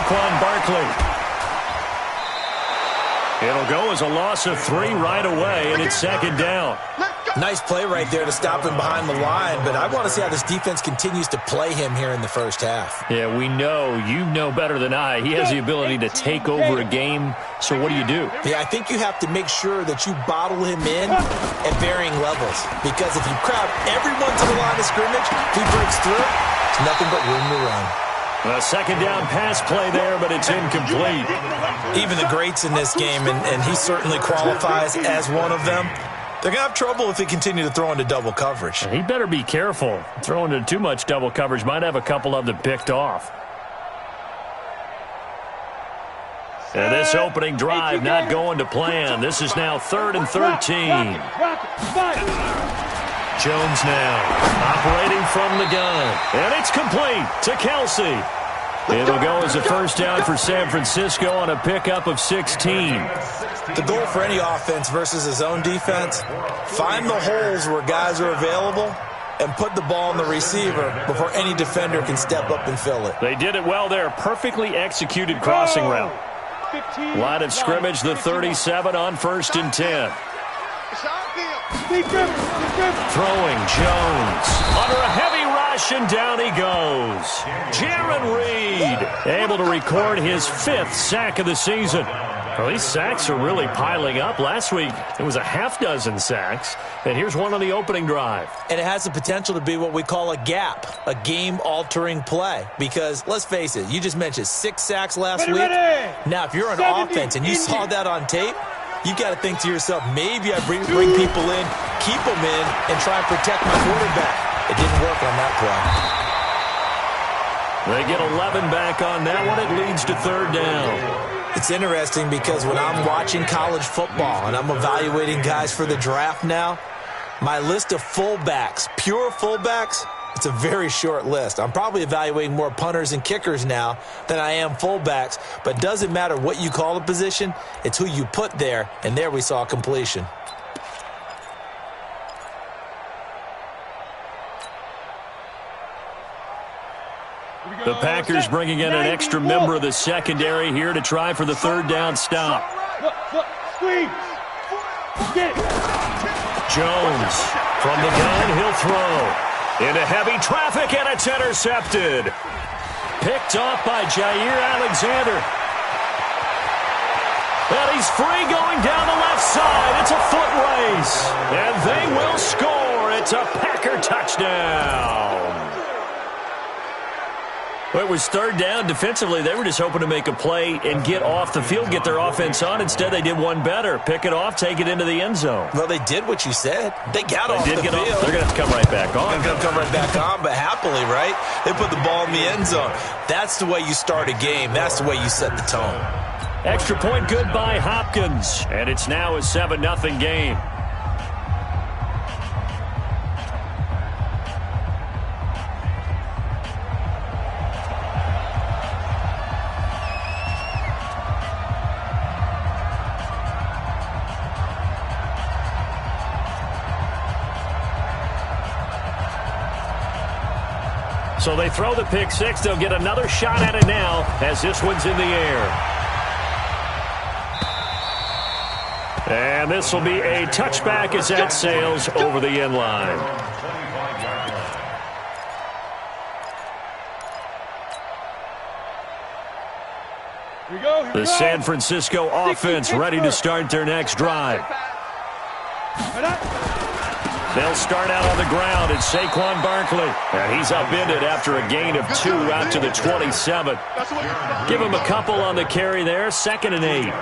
Saquon Barkley. It'll go as a loss of 3 right away, and it's second down. Nice play right there to stop him behind the line, but I want to see how this defense continues to play him here in the first half. Yeah, we know. You know better than I. He has the ability to take over a game, so what do you do? Yeah, I think you have to make sure that you bottle him in at varying levels, because if you crowd everyone to the line of scrimmage, if he breaks through, it's nothing but room to run. A second down pass play there, but it's incomplete. Even the greats in this game, and he certainly qualifies as one of them, they're going to have trouble if they continue to throw into double coverage. He better be careful. Throwing into too much double coverage might have a couple of them picked off. And this opening drive not going to plan. This is now 3rd and 13. Jones now operating from the gun. And it's complete to Kelsey. It'll go as a first down for San Francisco on a pickup of 16. The goal for any offense versus his own defense, find the holes where guys are available and put the ball in the receiver before any defender can step up and fill it. They did it well there. Perfectly executed crossing route. Line of scrimmage, the 37 on 1st and 10. Throwing Jones under a heavy rush, and down he goes. Jaron Reed able to record his 5th sack of the season. Well, these sacks are really piling up. Last week, it was a half-dozen sacks. And here's one on the opening drive. And it has the potential to be what we call a gap, a game-altering play. Because, let's face it, you just mentioned 6 sacks last week. Now, if you're on offense and you saw that on tape, you've got to think to yourself, maybe I bring people in, keep them in, and try and protect my quarterback. It didn't work on that play. They get 11 back on that one. It leads to 3rd down. It's interesting because when I'm watching college football and I'm evaluating guys for the draft now, my list of fullbacks, pure fullbacks, it's a very short list. I'm probably evaluating more punters and kickers now than I am fullbacks, but it doesn't matter what you call the position, it's who you put there, and there we saw completion. The Packers bringing in an extra member of the secondary here to try for the 3rd down stop. Jones from the gun, he'll throw. Into heavy traffic, and it's intercepted. Picked off by Jair Alexander. And he's free going down the left side. It's a foot race. And they will score. It's a Packer touchdown. Well, it was 3rd down. Defensively, they were just hoping to make a play and get off the field, get their offense on. Instead, they did one better. Pick it off, take it into the end zone. Well, they did what you said. They got off the field. They're going to have to come right back on. They're going to come right back on, but happily, right? They put the ball in the end zone. That's the way you start a game. That's the way you set the tone. Extra point good by Hopkins. And it's now a 7-0 game. So they throw the pick 6. They'll get another shot at it now as this one's in the air. And this will be a touchback as that sails over the end line. The San Francisco offense ready to start their next drive. They'll start out on the ground. It's Saquon Barkley. And he's upended after a gain of 2 out to the 27. Give him a couple on the carry there. 2nd and 8.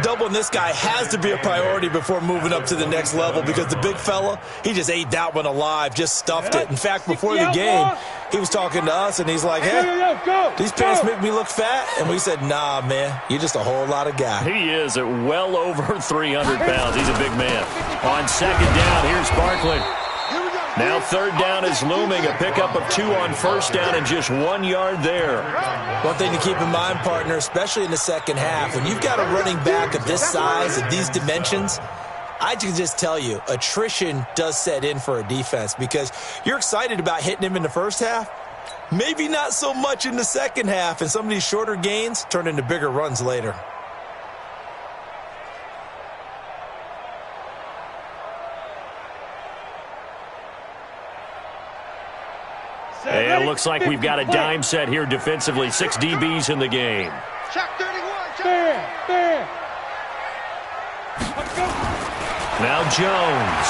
Doubling this guy has to be a priority before moving up to the next level because the big fella, he just ate that one alive, just stuffed it. In fact, before the game, he was talking to us, and he's like, hey, these pants make me look fat. And we said, nah, man, you're just a whole lot of guy. He is at well over 300 pounds. He's a big man. On 2nd down, here's Barkley. Now 3rd down is looming. A pickup of 2 on 1st down and just 1 yard there. One thing to keep in mind, partner, especially in the second half, when you've got a running back of this size, of these dimensions, I can just tell you, attrition does set in for a defense because you're excited about hitting him in the first half, Maybe not so much in the second half, and some of these shorter gains turn into bigger runs later. And it looks like we've got a dime set here defensively. 6 DBs in the game. Check 31. Check. Now Jones.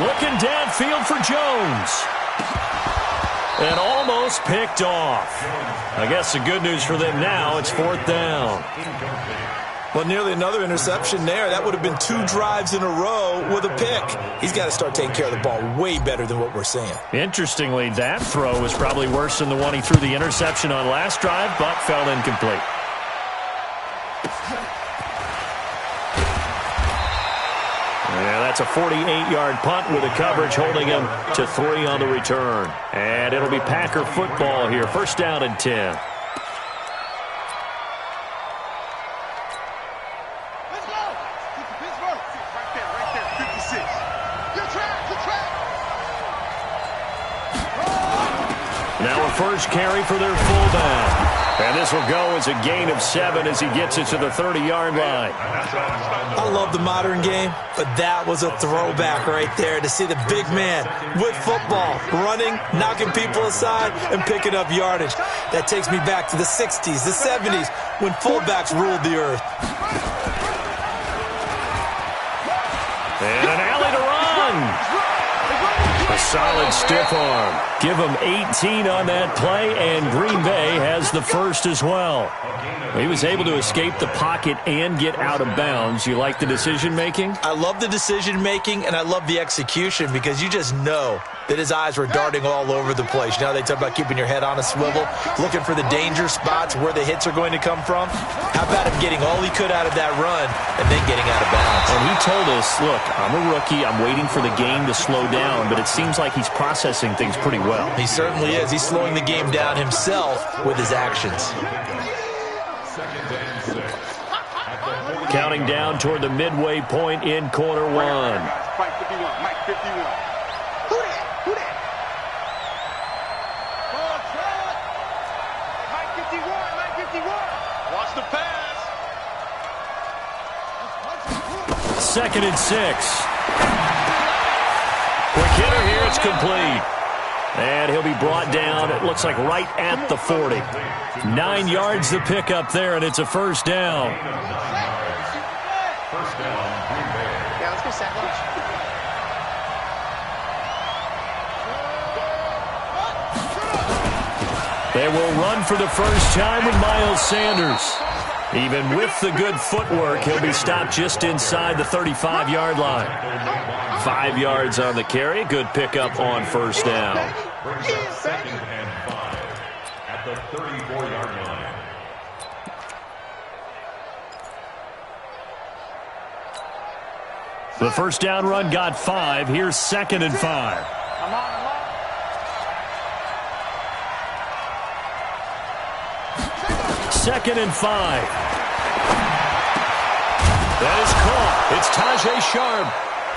Looking downfield for Jones. And almost picked off. I guess the good news for them now, it's 4th down. Well, nearly another interception there. That would have been 2 drives in a row with a pick. He's got to start taking care of the ball way better than what we're seeing. Interestingly, that throw was probably worse than the one he threw the interception on last drive, but fell incomplete. Yeah, that's a 48-yard punt with a coverage holding him to 3 on the return. And it'll be Packer football here. 1st down and 10. Now a first carry for their fullback. And this will go as a gain of 7 as he gets it to the 30-yard line. I love the modern game, but that was a throwback right there to see the big man with football, running, knocking people aside, and picking up yardage. That takes me back to the 60s, the 70s, when fullbacks ruled the earth. And an alley to run. A solid stiff arm. Give him 18 on that play, and Green Bay has the first as well. He was able to escape the pocket and get out of bounds. You like the decision-making? I love the decision-making, and I love the execution because you just know that his eyes were darting all over the place. You know, they talk about keeping your head on a swivel, looking for the danger spots where the hits are going to come from. How about him getting all he could out of that run and then getting out of bounds? And he told us, look, I'm a rookie. I'm waiting for the game to slow down, but it seems like he's processing things pretty well. He certainly is. He's slowing the game down himself with his actions. Counting down toward the midway point in quarter 1. Mike 51. Mike 51. Who that? Mike 51. Watch the pass. 2nd and 6. Quick hitter here. It's complete. And he'll be brought down, it looks like right at the 40. 9 yards to pick up there, and it's a first down. Yeah, let's go set lunch. They will run for the first time with Miles Sanders. Even with the good footwork, he'll be stopped just inside the 35-yard line. 5 yards on the carry. Good pickup on first down. 2nd and 5 at the 34-yard line. The first down run got 5. Here's 2nd and 5. 2nd and 5. That is caught. It's Tajay Sharp.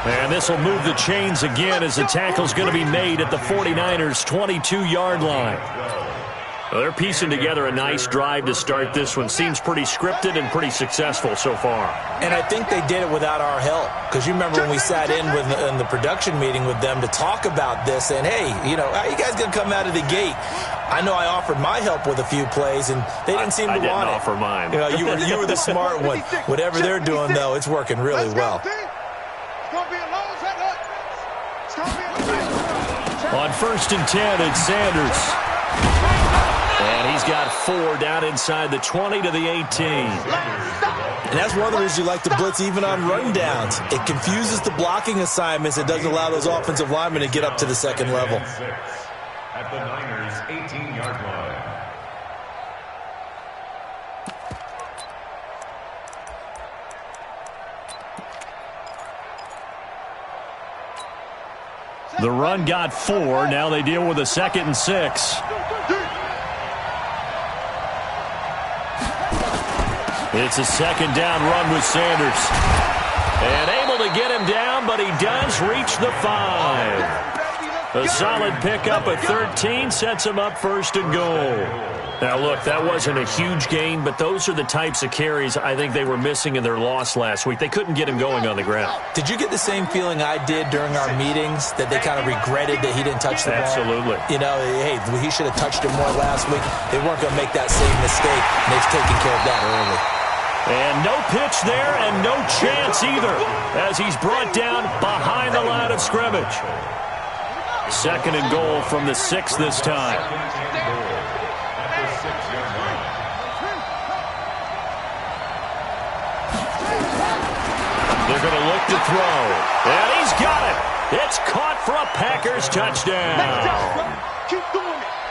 And this will move the chains again as the tackle's going to be made at the 49ers' 22-yard line. Well, they're piecing together a nice drive to start this one. Seems pretty scripted and pretty successful so far. And I think they did it without our help. Because you remember when we sat in the production meeting with them to talk about this, and hey, you know, how you guys going to come out of the gate? I know I offered my help with a few plays, and they didn't seem to want it. I didn't offer mine. You know, you were the smart one. Whatever they're doing, though, it's working really well. On 1st and 10, it's Sanders. And he's got 4 down inside the 20 to the 18. And that's one of the reasons you like to blitz even on rundowns. It confuses the blocking assignments. It doesn't allow those offensive linemen to get up to the second level. At the Niners' 18-yard line. The run got 4. Now they deal with a 2nd and 6. It's a 2nd down run with Sanders. And able to get him down, but he does reach the 5. A solid pickup at 13 sets him up first and goal. Now, look, that wasn't a huge gain, but those are the types of carries I think they were missing in their loss last week. They couldn't get him going on the ground. Did you get the same feeling I did during our meetings, that they kind of regretted that he didn't touch the ball? Absolutely. You know, hey, he should have touched it more last week. They weren't going to make that same mistake, and they've taken care of that early. And no pitch there and no chance either as he's brought down behind the line of scrimmage. Second and goal from the 6 this time. They're going to look to throw. And he's got it. It's caught for a Packers touchdown.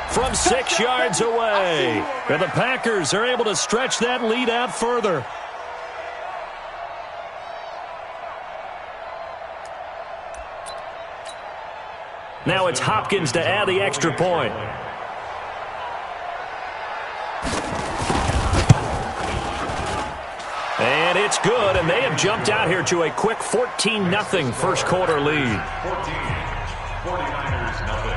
From 6 yards away. And the Packers are able to stretch that lead out further. Now it's Hopkins to add the extra point. And it's good, and they have jumped out here to a quick 14-0 first quarter lead. 49ers nothing.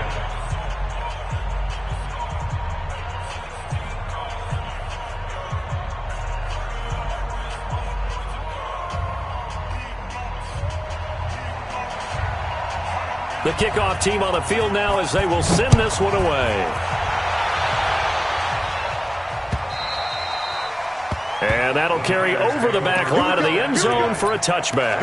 The kickoff team on the field now as they will send this one away. And that'll carry over the back line of the end zone for a touchback.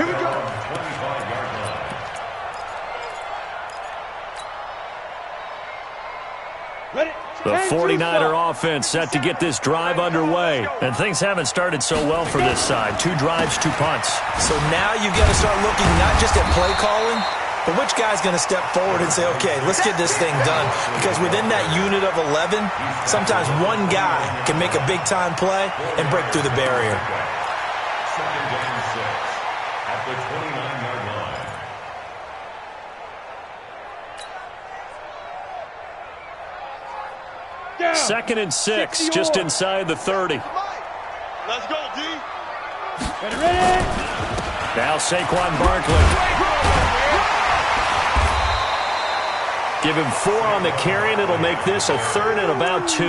The 49er offense set to get this drive underway. And things haven't started so well for this side. 2 drives, 2 punts. So now you've got to start looking not just at play calling, but which guy's going to step forward and say, okay, let's get this thing done. Because within that unit of 11, sometimes one guy can make a big-time play and break through the barrier. Second and 6 at the 29-yard line. Second and 6, just inside the 30. Let's go, D. Ready? Now Saquon Barkley. Give him 4 on the carry, and it'll make this a third and about 2.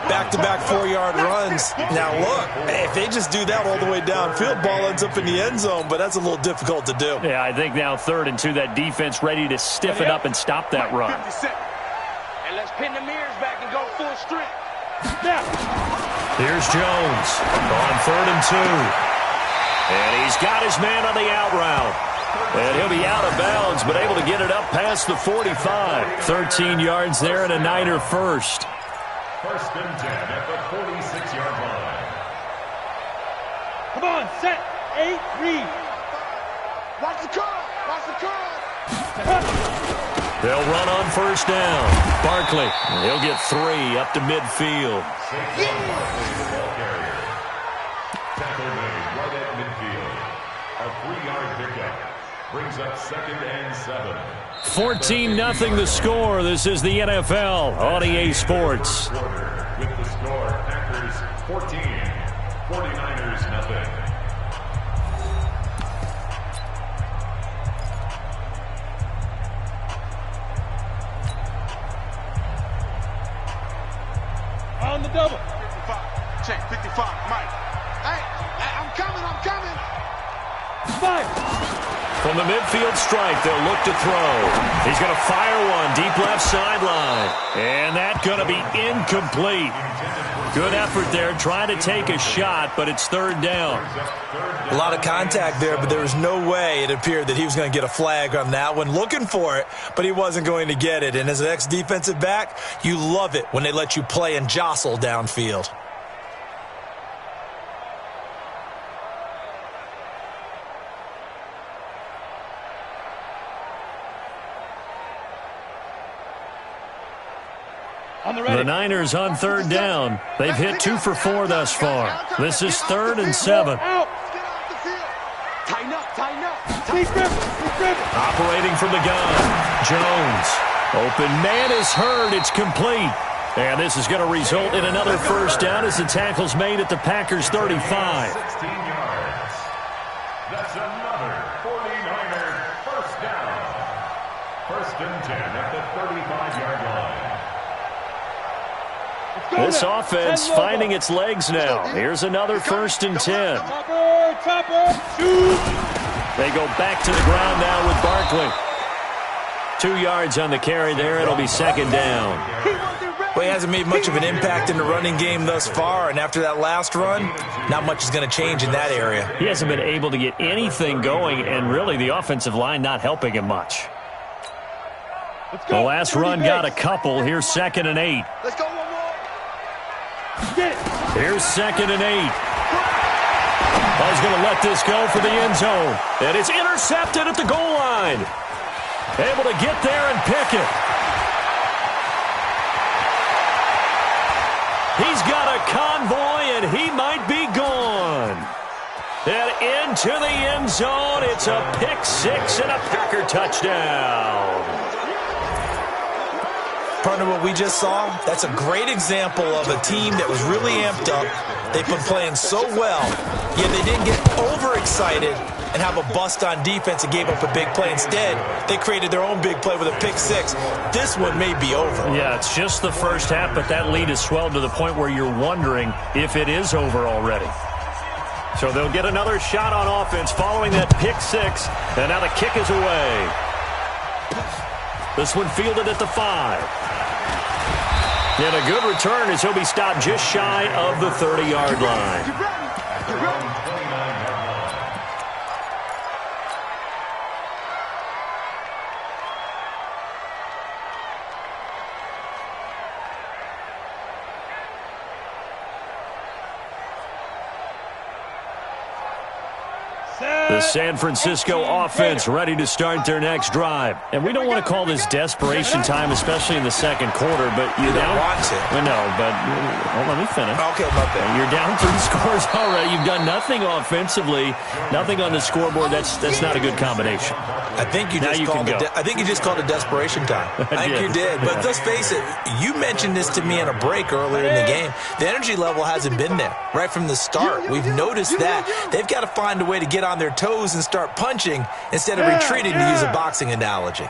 Back-to-back 4-yard runs. Now, look, if they just do that all the way downfield, ball ends up in the end zone, but that's a little difficult to do. Yeah, I think now 3rd and 2, that defense ready to stiffen up and stop that run. And let's pin the mirrors back and go full strength. Here's Jones on 3rd and 2. And he's got his man on the out route. And he'll be out of bounds, but able to get it up past the 45. 13 yards there and a Niner first. First and 10 at the 46-yard line. Come on, set, 8, read. Watch the curl. Watch the curl. They'll run on first down. Barkley, he'll get 3 up to midfield. Ball carrier. Tackle made right at midfield. A 3-yard pickup. Brings up second and 7. 14-0 the score. This is the NFL on EA Sports. With the score, Packers 14, 49ers nothing. On the double. 55. Check, 55. Mike. Hey, I'm coming. 5. From the midfield strike, they'll look to throw. He's going to fire one deep left sideline. And that's going to be incomplete. Good effort there, trying to take a shot, but it's 3rd down. A lot of contact there, but there was no way it appeared that he was going to get a flag on that one. Looking for it, but he wasn't going to get it. And as an ex-defensive back, you love it when they let you play and jostle downfield. The Niners on 3rd down. They've hit 2 for 4 thus far. This is 3rd and 7. Tighten up. Operating from the gun. Jones. Open man is heard. It's complete. And this is going to result in another first down as the tackle's made at the Packers 35. 16 yards. That's another 49er first down. First and 10 at the 35-yard line. This offense finding its legs now. Here's another 1st and 10. Chopper, shoot! They go back to the ground now with Barkley. 2 yards on the carry there. It'll be 2nd down. Well, he hasn't made much of an impact in the running game thus far, and after that last run, not much is going to change in that area. He hasn't been able to get anything going, and really the offensive line not helping him much. The last run got a couple. Here's 2nd and 8. Let's go one more. Here's 2nd and 8. He's going to let this go for the end zone. And it's intercepted at the goal line. Able to get there and pick it. He's got a convoy, and he might be gone. And into the end zone, it's a pick 6 and a Packer touchdown. Partner, what we just saw, that's a great example of a team that was really amped up. They've been playing so well, yet they didn't get overexcited and have a bust on defense and gave up a big play. Instead, they created their own big play with a pick 6. This one may be over. Yeah, it's just the first half, but that lead has swelled to the point where you're wondering if it is over already. So they'll get another shot on offense following that pick 6, and now the kick is away. This one fielded at the 5. And a good return as he'll be stopped just shy of the 30-yard line. The San Francisco offense ready to start their next drive. And we don't want to call this desperation time, especially in the second quarter, but You don't want to. No, but let me finish. Okay, my bad. You're down 3 scores already. You've done nothing offensively, nothing on the scoreboard. That's not a good combination. I think you just called it desperation time. I think you did. But let's face it, you mentioned this to me in a break earlier in the game. The energy level hasn't been there right from the start. We've noticed that. They've got to find a way to get on their toes and start punching instead of retreating, to use a boxing analogy.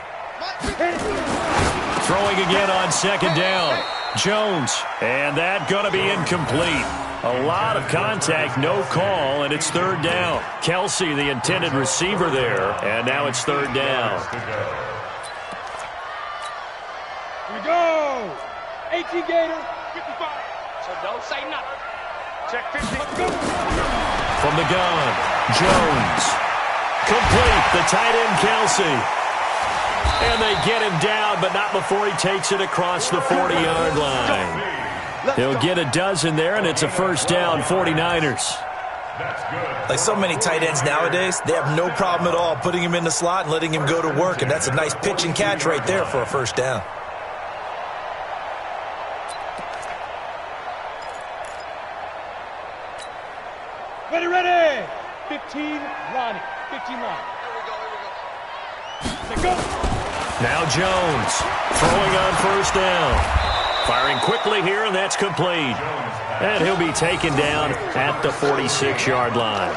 Throwing again on 2nd down. Jones, and that going to be incomplete. A lot of contact, no call, and it's 3rd down. Kelsey, the intended receiver there, and now it's 3rd down. Here we go. 18 Gator, 55. So don't say nothing. Check 50. From the gun, Jones. Complete, the tight end, Kelsey. And they get him down, but not before he takes it across the 40-yard line. He'll get a dozen there, and it's a 1st down, 49ers. Like so many tight ends nowadays, they have no problem at all putting him in the slot and letting him go to work, and that's a nice pitch and catch right there for a 1st down. Ready. 15, Ronnie. 15 line. Here we go. Now Jones throwing on 1st down. Firing quickly here, and that's complete. And he'll be taken down at the 46-yard line.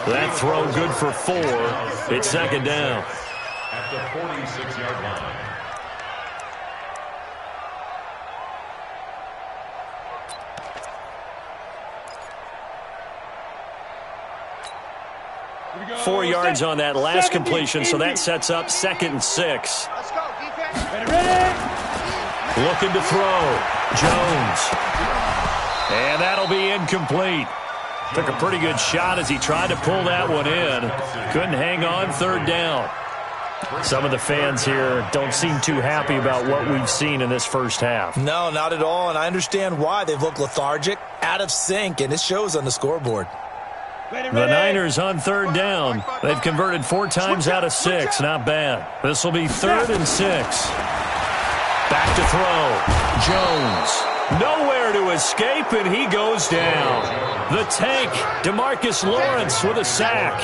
That throw good for 4. It's 2nd down. At the 46-yard line. Here we go. 4 yards on that last 70, completion, so that Indy. sets up 2nd and 6. Let's go, defense. Ready. Looking to throw. Jones. And that'll be incomplete. Took a pretty good shot as he tried to pull that one in. Couldn't hang on, 3rd down. Some of the fans here don't seem too happy about what we've seen in this first half. No, not at all, and I understand why. They've looked lethargic, out of sync, and it shows on the scoreboard. Ready. The Niners on 3rd down. They've converted 4 times out of 6. Not bad. This will be 3rd and 6. Back to throw. Jones. Nowhere to escape, and he goes down. The tank, DeMarcus Lawrence with a sack.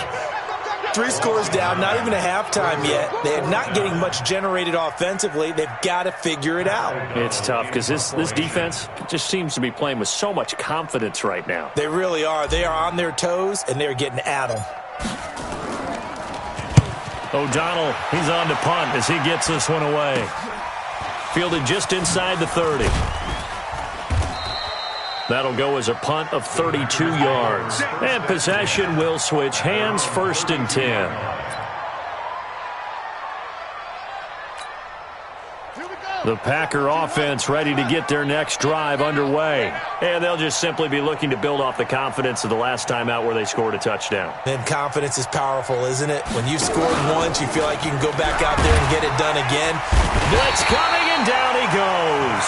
3 scores down, not even a halftime yet. They're not getting much generated offensively. They've got to figure it out. It's tough because this defense just seems to be playing with so much confidence right now. They really are. They are on their toes, and they're getting at them. O'Donnell, he's on to punt as he gets this one away. Fielded just inside the 30. That'll go as a punt of 32 yards. And possession will switch hands, 1st and 10. The Packer offense ready to get their next drive underway. And they'll just simply be looking to build off the confidence of the last time out where they scored a touchdown. And confidence is powerful, isn't it? When you've scored once, you feel like you can go back out there and get it done again. Blitz coming, and down he goes.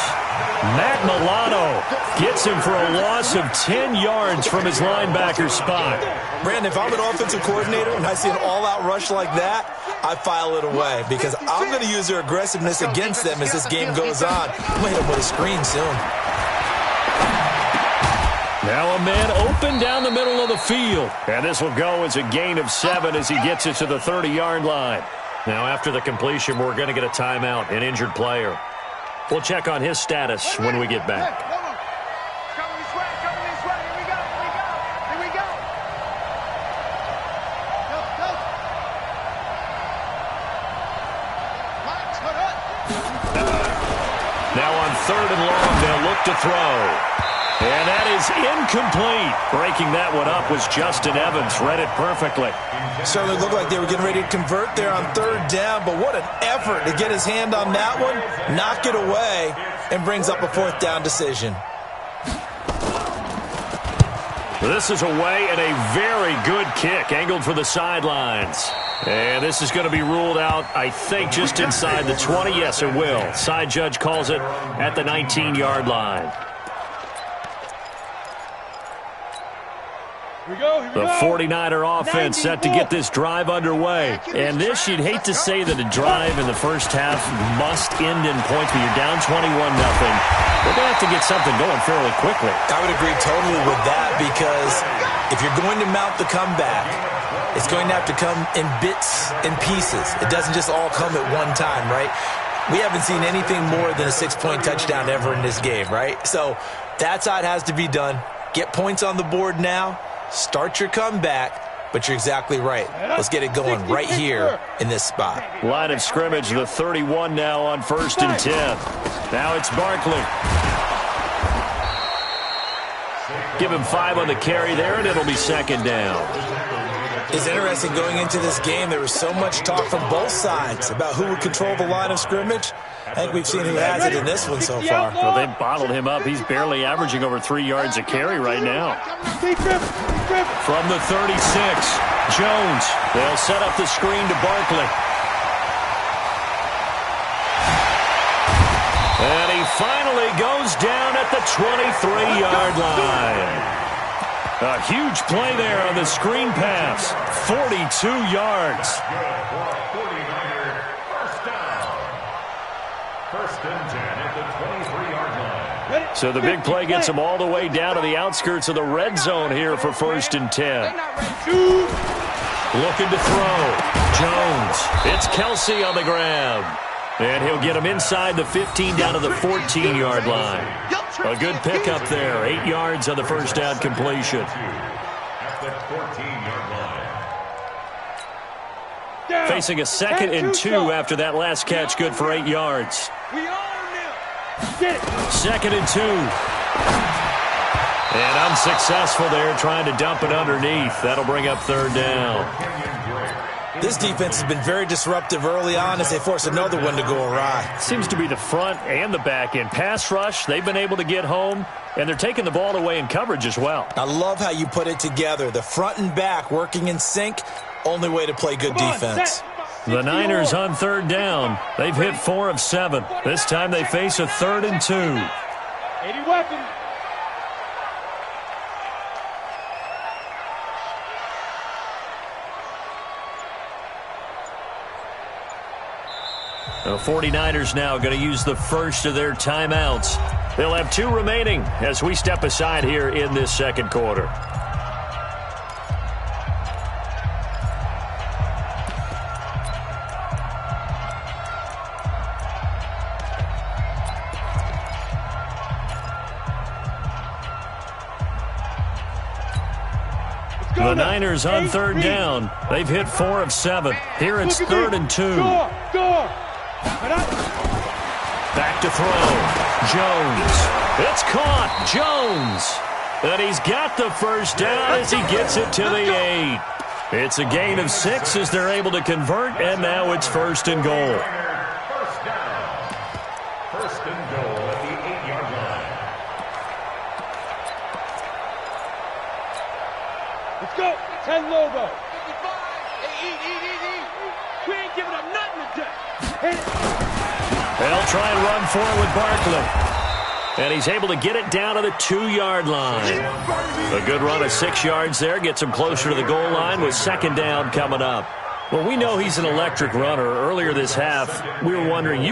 Matt Milano gets him for a loss of 10 yards from his linebacker spot. Brandon, if I'm an offensive coordinator and I see an all-out rush like that, I file it away because I'm going to use their aggressiveness against them as this game goes on. I'm going to hit them with a screen soon. Now a man open down the middle of the field. And this will go as a gain of 7 as he gets it to the 30-yard line. Now after the completion, we're going to get a timeout, an injured player. We'll check on his status when we get back. Coming this way. Here we go. Go. Now on 3rd and long, they'll look to throw. And that is incomplete. Breaking that one up was Justin Evans. Read it perfectly. Certainly looked like they were getting ready to convert there on 3rd down, but what an effort to get his hand on that one, knock it away, and brings up a 4th down decision. This is away and a very good kick, angled for the sidelines. And this is going to be ruled out, I think, just inside the 20. Yes, it will. Side judge calls it at the 19-yard line. The 49er offense set to get this drive underway. And this, you'd hate to say that a drive in the first half must end in points, but you're down 21-0. They're going to have to get something going fairly quickly. I would agree totally with that because if you're going to mount the comeback, it's going to have to come in bits and pieces. It doesn't just all come at one time, right? We haven't seen anything more than a 6-point touchdown ever in this game, right? So that's how it has to be done. Get points on the board now. Start your comeback, but you're exactly right. Let's get it going right here in this spot. Line of scrimmage, the 31 now on 1st and 10. Now it's Barkley. Give him 5 on the carry there, and it'll be 2nd down. It's interesting going into this game. There was so much talk from both sides about who would control the line of scrimmage. I think we've seen who has it in this one so far. Well, they bottled him up. He's barely averaging over 3 yards a carry right now. From the 36, Jones. They'll set up the screen to Barkley. And he finally goes down at the 23-yard line. A huge play there on the screen pass. 42 yards. First and 10 at the 23-yard line. So the big play gets him all the way down to the outskirts of the red zone here for 1st and 10. Looking to throw. Jones. It's Kelsey on the grab. And he'll get him inside the 15 down to the 14-yard line. A good pickup there. 8 yards on the first down completion. At the 14-yard line. Facing a 2nd and 2 after that last catch. Good for 8 yards. 2nd and 2. And unsuccessful there trying to dump it underneath. That'll bring up 3rd down. This defense has been very disruptive early on as they force another one to go awry. Seems to be the front and the back end. Pass rush, they've been able to get home, and they're taking the ball away in coverage as well. I love how you put it together. The front and back working in sync, only way to play good defense. The Niners on 3rd down. They've hit 4 of 7. This time they face a 3rd and 2. 80 weapons. The 49ers now going to use the first of their timeouts. They'll have 2 remaining as we step aside here in this 2nd quarter. The Niners on third down. They've hit 4 of 7. Here it's 3rd and 2. Back to throw. Jones. It's caught. Jones. And he's got the first down as he gets it to the 8. It's a gain of 6 as they're able to convert, and now it's 1st and goal. First down. 1st and goal at the 8-yard line. Let's go. 10 Lobo. We ain't giving up nothing today. Hit it. They'll try and run for it with Barkley. And he's able to get it down to the 2-yard line. A good run of 6 yards there. Gets him closer to the goal line with 2nd down coming up. Well, we know he's an electric runner. Earlier this half, you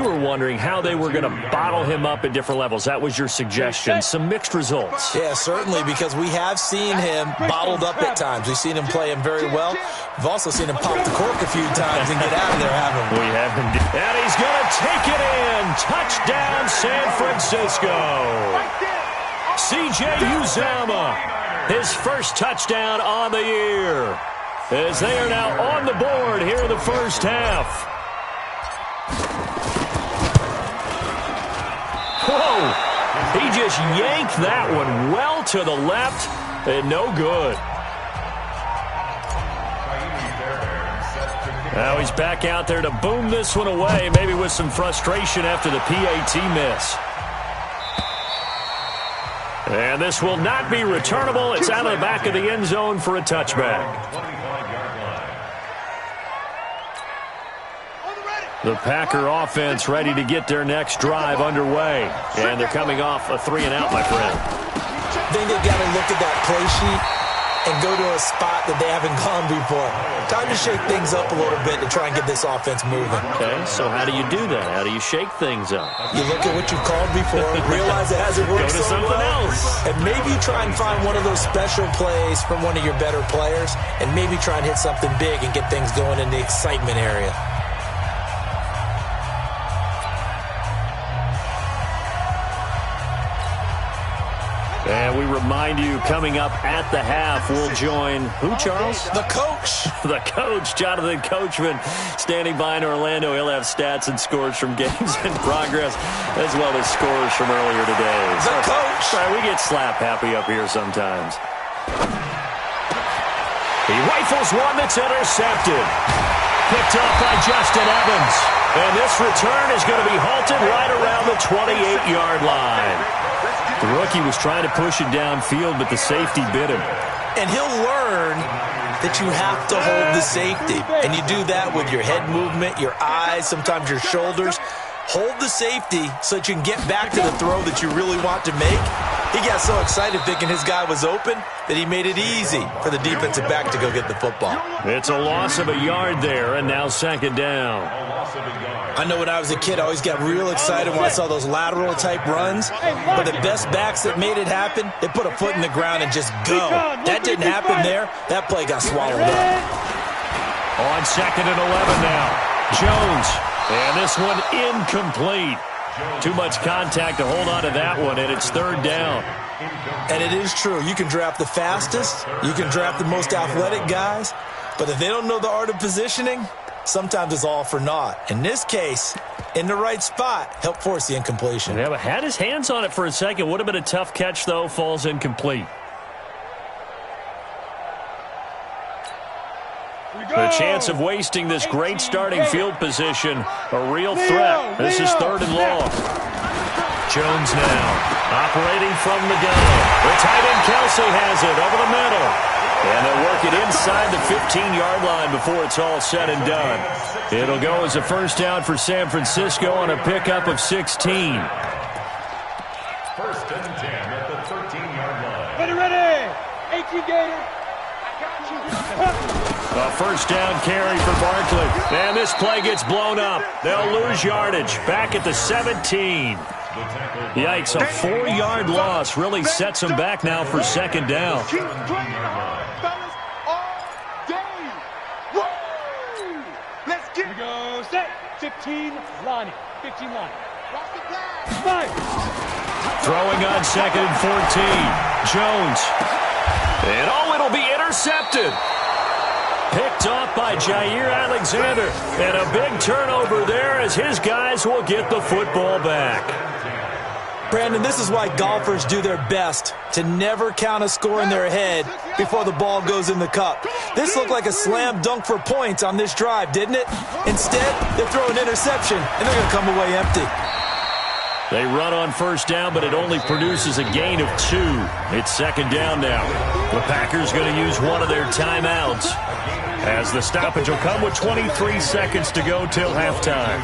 were wondering how they were going to bottle him up at different levels. That was your suggestion. Some mixed results. Yeah, certainly, because we have seen him bottled up at times. We've seen him play him very well. We've also seen him pop the cork a few times and get out of there, haven't we? We have indeed. And he's going to take it in. Touchdown, San Francisco. C.J. Uzomah, his first touchdown on the year, as they are now on the board here in the first half. Whoa! He just yanked that one well to the left, and no good. Now he's back out there to boom this one away, maybe with some frustration after the PAT miss. And this will not be returnable. It's out of the back of the end zone for a touchback. The Packer offense ready to get their next drive underway. And they're coming off a 3-and-out, my friend. I think they've got to look at that play sheet and go to a spot that they haven't gone before. Time to shake things up a little bit to try and get this offense moving. Okay, so how do you do that? How do you shake things up? You look at what you've called before, realize it hasn't worked Go to so something well, else. and maybe try and find one of those special plays from one of your better players, and maybe try and hit something big and get things going in the excitement area. And we remind you, coming up at the half, we'll join who, Charles? The coach. The coach, Jonathan Coachman, standing by in Orlando. He'll have stats and scores from games in progress, as well as scores from earlier today. The coach. Sorry, we get slap happy up here sometimes. He rifles one that's intercepted. Picked up by Justin Evans. And this return is going to be halted right around the 28-yard line. The rookie was trying to push it downfield, but the safety bit him. And he'll learn that you have to hold the safety. And you do that with your head movement, your eyes, sometimes your shoulders. Hold the safety so that you can get back to the throw that you really want to make. He got so excited thinking his guy was open that he made it easy for the defensive back to go get the football. It's a loss of a yard there, and now 2nd down. I know when I was a kid, I always got real excited when I saw those lateral-type runs. But the best backs that made it happen, they put a foot in the ground and just go. That didn't happen there. That play got swallowed up. On 2nd and 11 now. Jones. And this one incomplete. Too much contact to hold on to that one, and it's 3rd down. And it is true. You can draft the fastest. You can draft the most athletic guys. But if they don't know the art of positioning, sometimes it's all for naught. In this case, in the right spot, helped force the incompletion. Yeah, but had his hands on it for a second. Would have been a tough catch, though. Falls incomplete. The chance of wasting this great starting field position, a real threat. This is 3rd and long. Jones now operating from the gun. The tight end Kelsey has it over the middle. And they'll work it inside the 15-yard line before it's all said and done. It'll go as a first down for San Francisco on a pickup of 16. 1st and 10 at the 13-yard line. Ready. 18 Gator. A first down carry for Barkley. And this play gets blown up. They'll lose yardage. Back at the 17. Yikes, a 4-yard loss really sets them back now for 2nd down. Keep playing hard, fellas, all day. Woo! Let's get Here we go. Set. 15 Lonnie. 15 Lonnie. Watch the flag. Five. Throwing on 2nd and 14. Jones. And it'll be intercepted. intercepted. Picked off by Jair Alexander. And a big turnover there as his guys will get the football back. Brandon, this is why golfers do their best to never count a score in their head before the ball goes in the cup. This looked like a slam dunk for points on this drive, didn't it? Instead, they throw an interception, and they're going to come away empty. They run on first down, but it only produces a gain of 2. It's second down now. The Packers going to use one of their timeouts, as the stoppage will come with 23 seconds to go till halftime.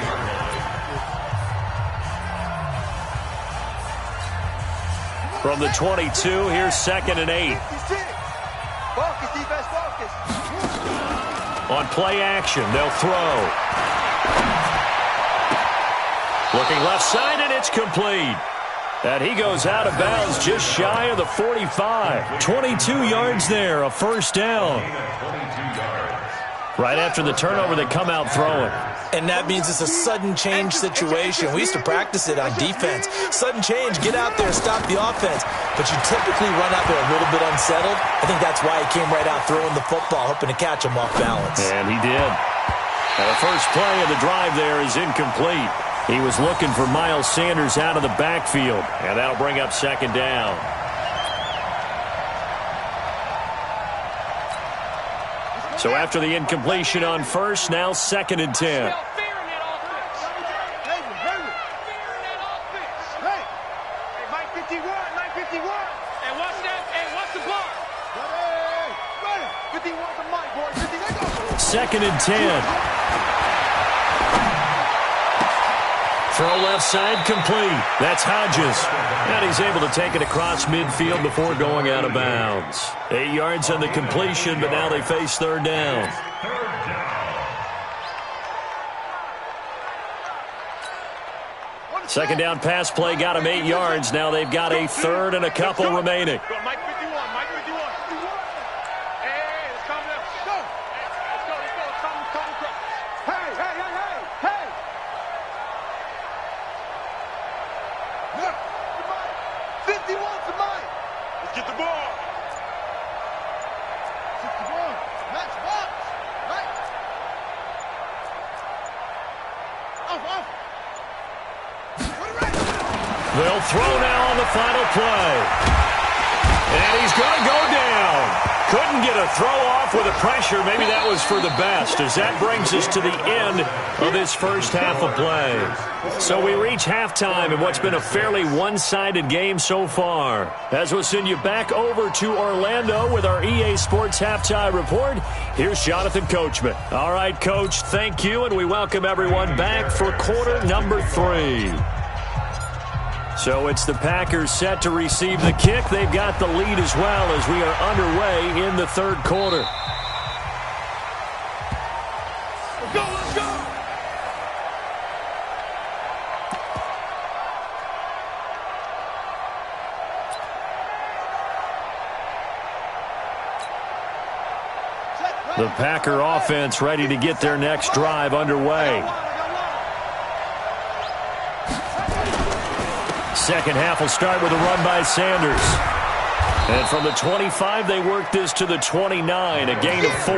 From the 22, here's 2nd and 8. On play action, they'll throw. Looking left side, and it's complete. And he goes out of bounds just shy of the 45. 22 yards there, a first down. Right after the turnover, they come out throwing. And that means it's a sudden change situation. We used to practice it on defense. Sudden change, get out there, stop the offense. But you typically run out there a little bit unsettled. I think that's why he came right out throwing the football, hoping to catch him off balance. And he did. And the first play of the drive there is incomplete. He was looking for Miles Sanders out of the backfield. And that'll bring up second down. So after the incompletion on first, now 2nd and 10. Second and 10. Throw left side complete. That's Hodges. And he's able to take it across midfield before going out of bounds. 8 yards on the completion, but now they face third down. Second down pass play got him 8 yards. Now they've got a third and a couple remaining. They'll throw now on the final play. And he's going to go down. Couldn't get a throw off with the pressure. Maybe that was for the best, as that brings us to the end of this first half of play. So we reach halftime in what's been a fairly one-sided game so far. As we'll send you back over to Orlando with our EA Sports Halftime Report, here's Jonathan Coachman. All right, Coach, thank you, and we welcome everyone back for quarter number 3. So it's the Packers set to receive the kick. They've got the lead as well as we are underway in the third quarter. Let's go, let's go! The Packer offense ready to get their next drive underway. Second half will start with a run by Sanders. And from the 25, they work this to the 29, a gain of 4.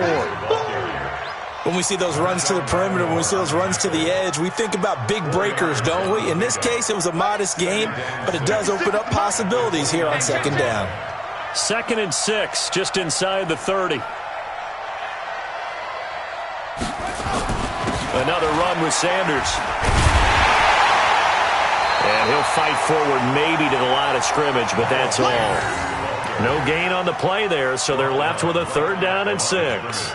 When we see those runs to the perimeter, when we see those runs to the edge, we think about big breakers, don't we? In this case, it was a modest gain, but it does open up possibilities here on second down. 2nd and 6, just inside the 30. Another run with Sanders. And he'll fight forward maybe to the line of scrimmage, but that's all. No gain on the play there, so they're left with a third down and 6.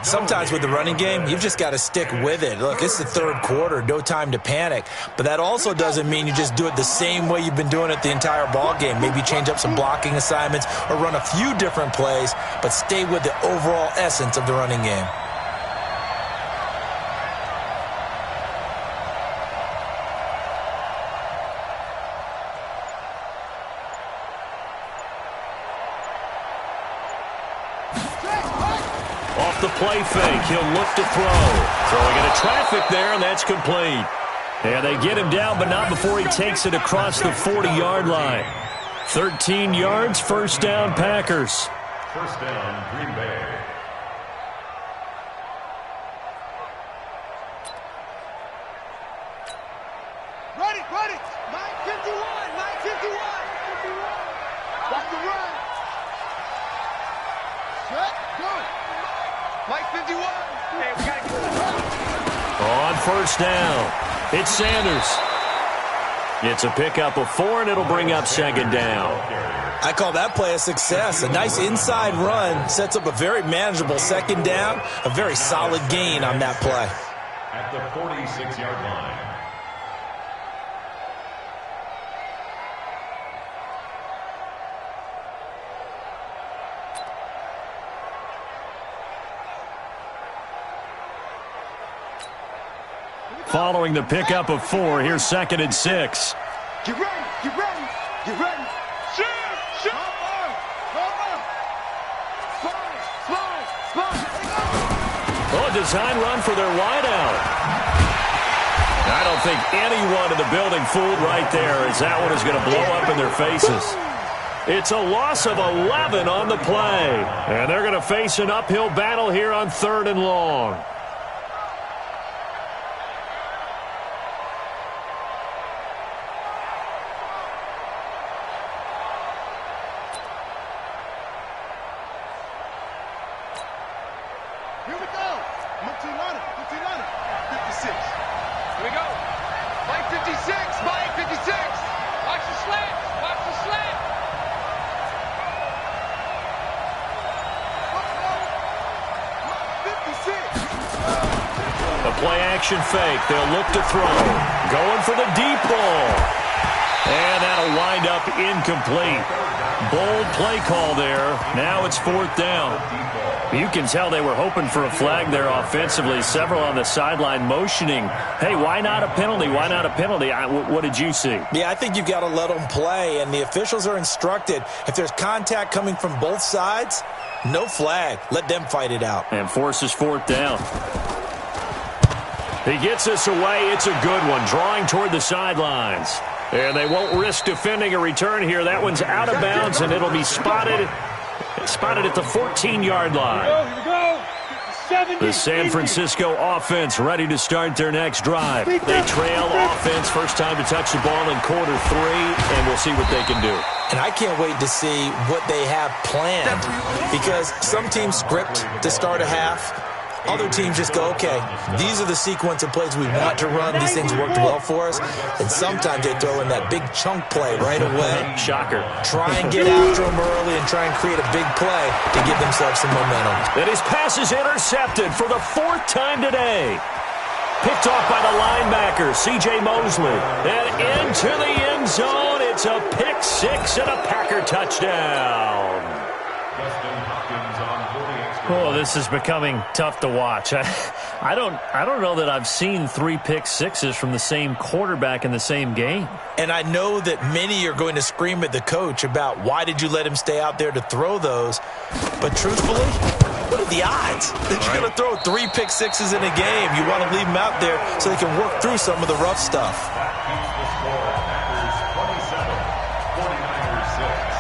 Sometimes with the running game, you've just got to stick with it. Look, it's the third quarter, no time to panic. But that also doesn't mean you just do it the same way you've been doing it the entire ball game. Maybe change up some blocking assignments or run a few different plays, but stay with the overall essence of the running game. The play fake. He'll look to throw. Throwing into traffic there, and that's complete. And they get him down, but not before he takes it across the 40-yard line. 13 yards, first down, Packers. First down, Green Bay. Ready, ready. 951, 951. Watch the run. Set, go. Mike 51. Hey, we gotta get On first down, it's Sanders. It's a pickup of 4, and it'll bring up second down. I call that play a success. A nice inside run sets up a very manageable second down, a very solid gain on that play. At the 46-yard line. Following the pickup of 4, here's 2nd and 6. Get ready, get ready, get ready. Shoot, shoot. Oh, a design run for their wideout. I don't think anyone in the building fooled right there, as that one is going to blow up in their faces. It's a loss of 11 on the play, and they're going to face an uphill battle here on 3rd and long. Here we go. Look to Lana, 56. Here we go. Mike 56, Mike 56. Watch the slant, watch the slant. Mike 56. A play-action fake. They'll look to throw. Going for the deep ball. And that'll wind up incomplete. Bold play call there. Now it's 4th down. You can tell they were hoping for a flag there offensively. Several on the sideline motioning, hey, why not a penalty? Why not a penalty? What did you see? Yeah, I think you've got to let them play, and the officials are instructed, if there's contact coming from both sides, no flag. Let them fight it out. And forces 4th down. He gets this away. It's a good one, drawing toward the sidelines. And they won't risk defending a return here. That one's out of bounds, and it'll be spotted at the 14-yard line. Here we go. 70. The San Francisco offense ready to start their next drive. They trail offense, first time to touch the ball in quarter 3, and we'll see what they can do. And I can't wait to see what they have planned, because some teams script to start a half. Other teams just go, okay, these are the sequence of plays we want to run. These things worked well for us. And sometimes they throw in that big chunk play right away. Shocker. Try and get after them early and try and create a big play to give themselves some momentum. And his pass is intercepted for the 4th time today. Picked off by the linebacker, C.J. Mosley. And into the end zone. It's a pick 6 and a Packer touchdown. Oh, this is becoming tough to watch. I don't know that I've seen 3 pick sixes from the same quarterback in the same game. And I know that many are going to scream at the coach about why did you let him stay out there to throw those. But truthfully, what are the odds that you're going to throw 3 pick sixes in a game? You want to leave them out there so they can work through some of the rough stuff. That keeps the score. Packers 27, 49ers 6.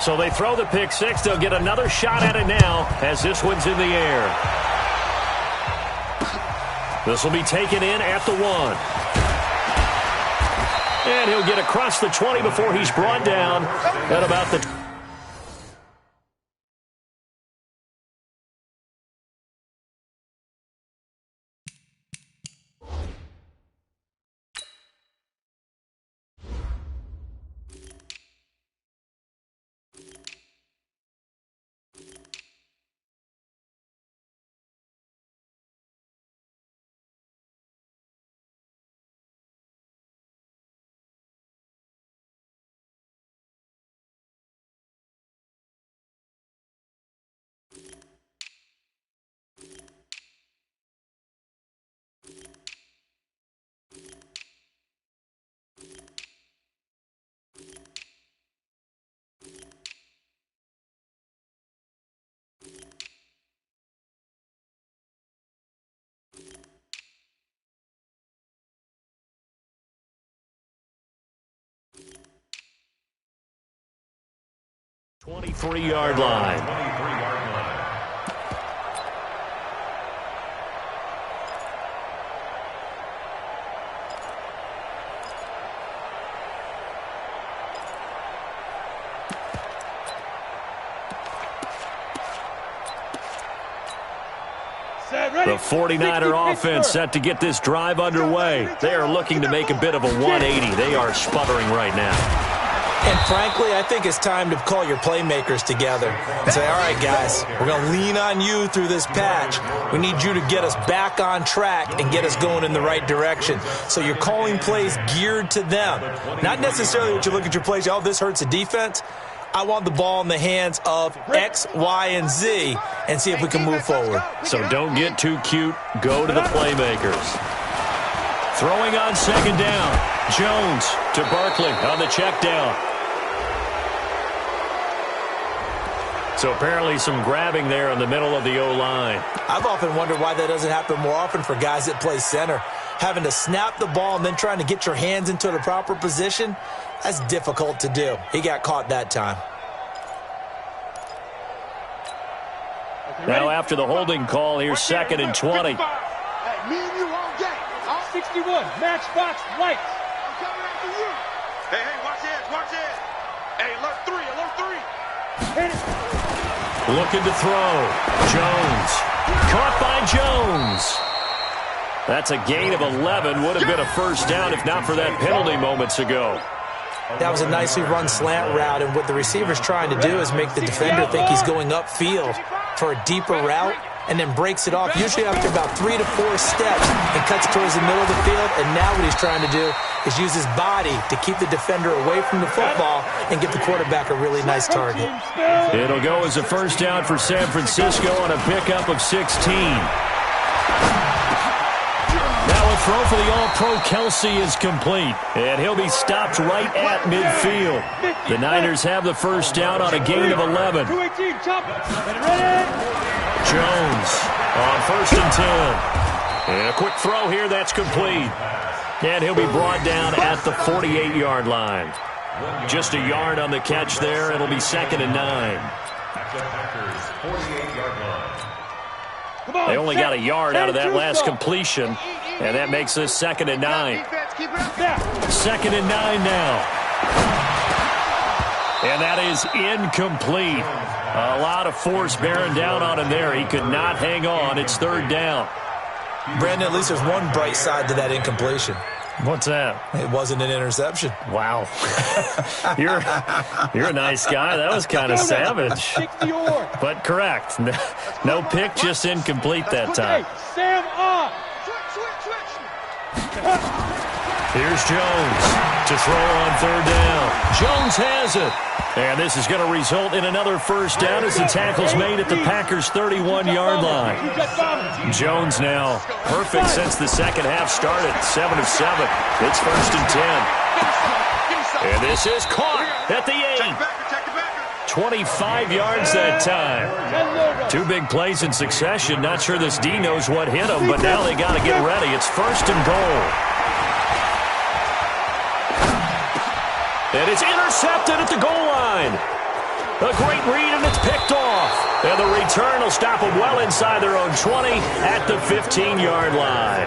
So they throw the pick 6. They'll get another shot at it now as this one's in the air. This will be taken in at the 1. And he'll get across the 20 before he's brought down at about the 23-yard line. 23-yard line. The 49er offense set to get this drive underway. They are looking to make a bit of a 180. They are sputtering right now. And frankly, I think it's time to call your playmakers together and say, all right, guys, we're going to lean on you through this patch. We need you to get us back on track and get us going in the right direction. So you're calling plays geared to them. Not necessarily what you look at your plays, oh, this hurts the defense. I want the ball in the hands of X, Y, and Z and see if we can move forward. So don't get too cute. Go to the playmakers. Throwing on second down. Jones to Barkley on the check down. So apparently some grabbing there in the middle of the O-line. I've often wondered why that doesn't happen more often for guys that play center. Having to snap the ball and then trying to get your hands into the proper position, that's difficult to do. He got caught that time. Now after the holding call, here's second and 20. Hey, me and you all game. 61, matchbox lights. I'm coming after you. Hey, watch this, watch this. Hey, alert three. Hit it. Looking to throw. Jones. Caught by Jones. That's a gain of 11. Would have been a first down if not for that penalty moments ago. That was a nicely run slant route, and what the receiver's trying to do is make the defender think he's going upfield for a deeper route and then breaks it off, usually after about 3 to 4 steps, and cuts towards the middle of the field. And now what he's trying to do is use his body to keep the defender away from the football and give the quarterback a really nice target. It'll go as a first down for San Francisco on a pickup of 16. Now a throw for the All-Pro Kelsey is complete, and he'll be stopped right at midfield. The Niners have the first down on a gain of 11. Jones on first and 10. And a quick throw here, that's complete. And he'll be brought down at the 48-yard line. Just a yard on the catch there. It'll be second and 9. At the Packers' 48-yard line. They only got a yard out of that last completion, and that makes this second and 9. Second and 9 now. And that is incomplete. A lot of force bearing down on him there. He could not hang on. It's third down. Brandon, at least there's one bright side to that incompletion. What's that? It wasn't an interception. Wow. You're a nice guy. That was kind of savage. But correct. No pick, just incomplete that time. Sam on. Here's Jones to throw on third down. Jones has it. And this is going to result in another first down as the tackle's made at the Packers' 31-yard line. Jones now perfect since the second half started. 7 of 7. It's first and 10. And this is caught at the 8. 25 yards that time. 2 big plays in succession. Not sure this D knows what hit him, but now they got to get ready. It's first and goal. And it's intercepted at the goal line. A great read, and it's picked off. And the return will stop them well inside their own 20 at the 15-yard line.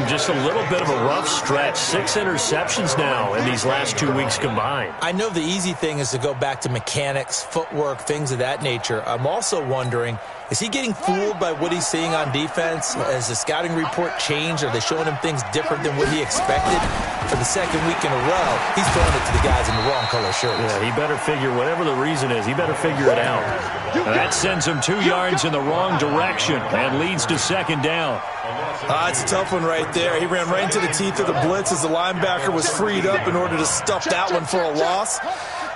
Just a little bit of a rough stretch. 6 interceptions now in these last 2 weeks combined. I know the easy thing is to go back to mechanics, footwork, things of that nature. I'm also wondering, is he getting fooled by what he's seeing on defense? Has the scouting report changed? Are they showing him things different than what he expected? For the second week in a row, he's throwing it to the guys in the wrong color shirts. Yeah, he better figure, whatever the reason is, he better figure it out. That sends him 2 yards in the wrong direction and leads to second down. It's a tough one right there. He ran right into the teeth of the blitz as the linebacker was freed up in order to stuff that one for a loss.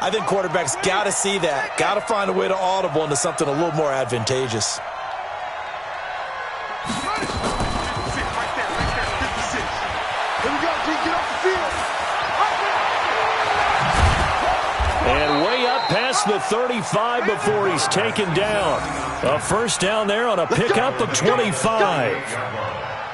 I think quarterbacks got to see that. Got to find a way to audible into something a little more advantageous. And way up past the 35 before he's taken down. A first down there on a pickup of 25.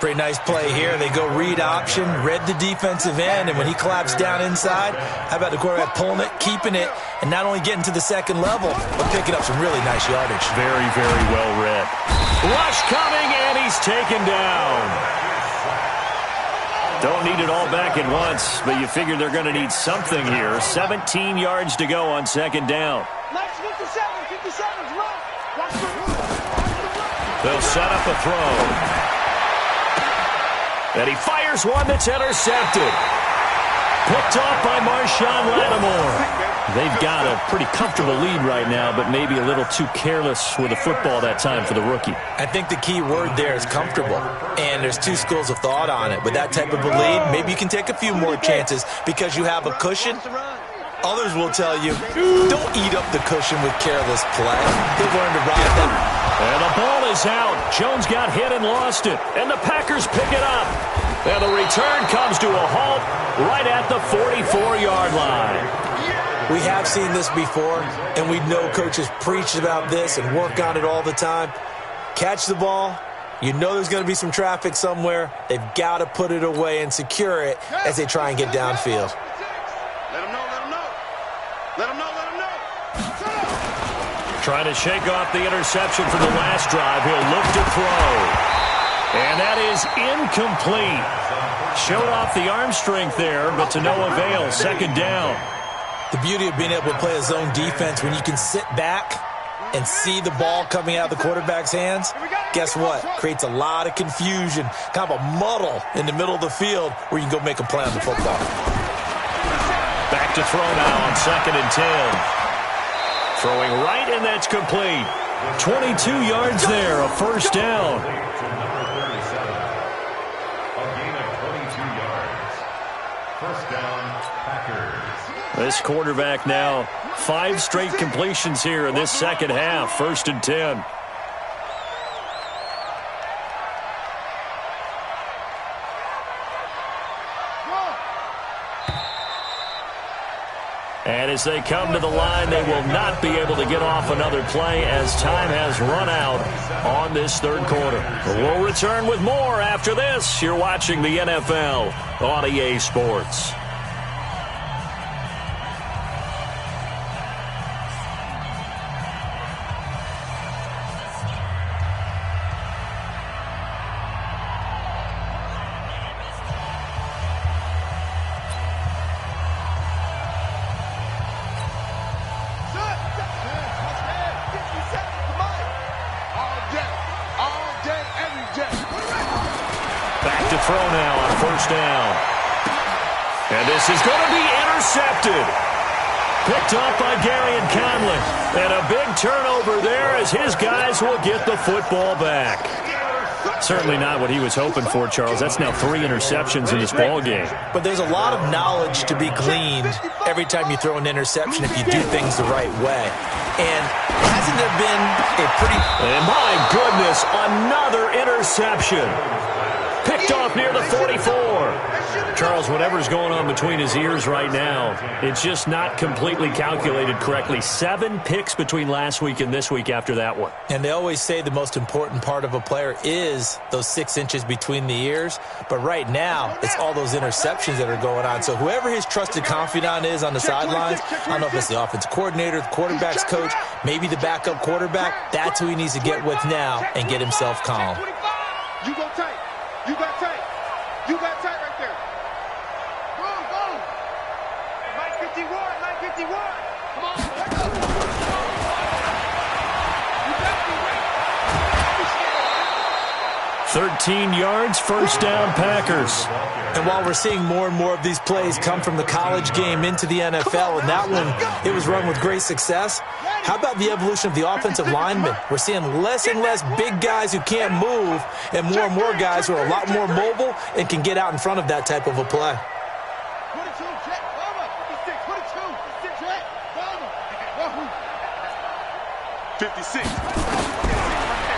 Pretty nice play here. They go read option, read the defensive end, and when he claps down inside, how about the quarterback pulling it, keeping it, and not only getting to the second level, but picking up some really nice yardage. Very, very well read. Rush coming, and he's taken down. Don't need it all back at once, but you figure they're going to need something here. 17 yards to go on second down. They'll set up a throw. And he fires one that's intercepted. Picked off by Marshawn Lattimore. They've got a pretty comfortable lead right now, but maybe a little too careless with the football that time for the rookie. I think the key word there is comfortable, and there's two schools of thought on it. With that type of a lead, maybe you can take a few more chances because you have a cushion. Others will tell you, don't eat up the cushion with careless play. They've learned to ride that. And the ball is out. Jones got hit and lost it. And the Packers pick it up. And the return comes to a halt right at the 44-yard line. We have seen this before, and we know coaches preach about this and work on it all the time. Catch the ball. You know there's going to be some traffic somewhere. They've got to put it away and secure it as they try and get downfield. Let them know, let them know. Let them know, let them know. Trying to shake off the interception from the last drive. He'll look to throw. And that is incomplete. Showed off the arm strength there, but to no avail. Second down. The beauty of being able to play a zone defense when you can sit back and see the ball coming out of the quarterback's hands, guess what? Creates a lot of confusion, kind of a muddle in the middle of the field where you can go make a play on the football. Back to throw now on 2nd and 10. Throwing right, and that's complete. 22 yards there, a first down. A gain of 22 yards. First down, Packers. This quarterback now 5 straight completions here in this second half. 1st and 10. And as they come to the line, they will not be able to get off another play as time has run out on this third quarter. We'll return with more after this. You're watching the NFL on EA Sports. Throw now on 1st down. And this is going to be intercepted. Picked off by Gary and Conley. And a big turnover there as his guys will get the football back. Certainly not what he was hoping for, Charles. That's now 3 interceptions in this ball game. But there's a lot of knowledge to be gleaned every time you throw an interception if you do things the right way. And hasn't there been a pretty... And my goodness, another interception. Picked off near the 44. Charles, whatever's going on between his ears right now, it's just not completely calculated correctly. 7 picks between last week and this week after that one. And they always say the most important part of a player is those 6 inches between the ears. But right now, it's all those interceptions that are going on. So whoever his trusted confidant is on the sidelines, I don't know if it's the offensive coordinator, the quarterback's coach, maybe the backup quarterback, that's who he needs to get with now and get himself calm. You go tight. You got tight. You got tight right there. Go, go. 951, 951. Come on. Let's go. You got me, 13 yards, first down, Packers. And while we're seeing more and more of these plays come from the college game into the NFL, and that one, it was run with great success, how about the evolution of the offensive linemen? We're seeing less and less big guys who can't move and more guys who are a lot more mobile and can get out in front of that type of a play. 56.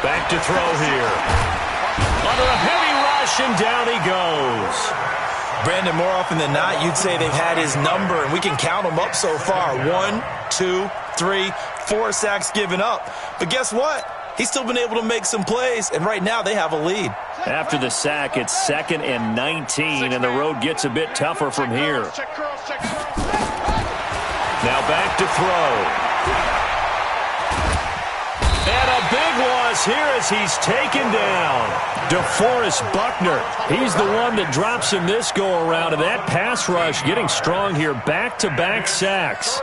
Back to throw here. Under a heavy rush, and down he goes. Brandon, more often than not, you'd say they've had his number, and we can count them up so far. 1, 2, 3, 4 sacks given up. But guess what? He's still been able to make some plays, and right now they have a lead. After the sack, it's 2nd and 19, and the road gets a bit tougher from here. Now back to throw. And a big loss here as he's taken down. DeForest Buckner, he's the one that drops him this go-around, and that pass rush getting strong here. Back-to-back sacks.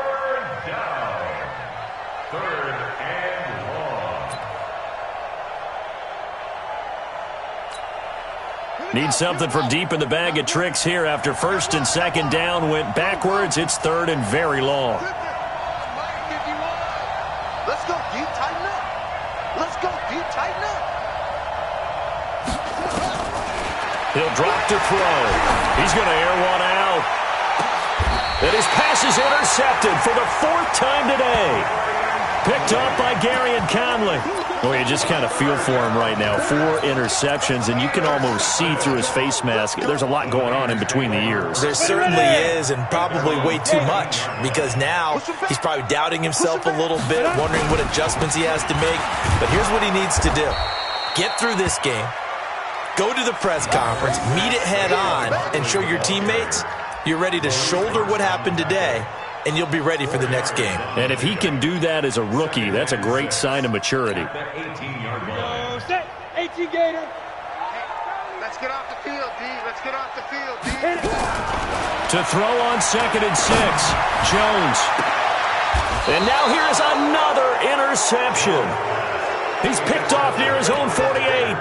Need something from deep in the bag of tricks here after 1st and 2nd down went backwards. It's 3rd and very long. Let's go deep, tighten up. Let's go deep, tighten up. He'll drop to throw. He's going to air one out. And his pass is intercepted for the 4th time today. Picked up by Gary and Conley. Well, you just kind of feel for him right now. 4 interceptions, and you can almost see through his face mask. There's a lot going on in between the ears. There certainly is, and probably way too much, because now he's probably doubting himself a little bit, wondering what adjustments he has to make. But here's what he needs to do. Get through this game, go to the press conference, meet it head on, and show your teammates you're ready to shoulder what happened today, and you'll be ready for the next game. And if he can do that as a rookie, that's a great sign of maturity. 18 Gator. Let's get off the field, D. Let's get off the field, D. To throw on 2nd and 6, Jones. And now here's another interception. He's picked off near his own 48.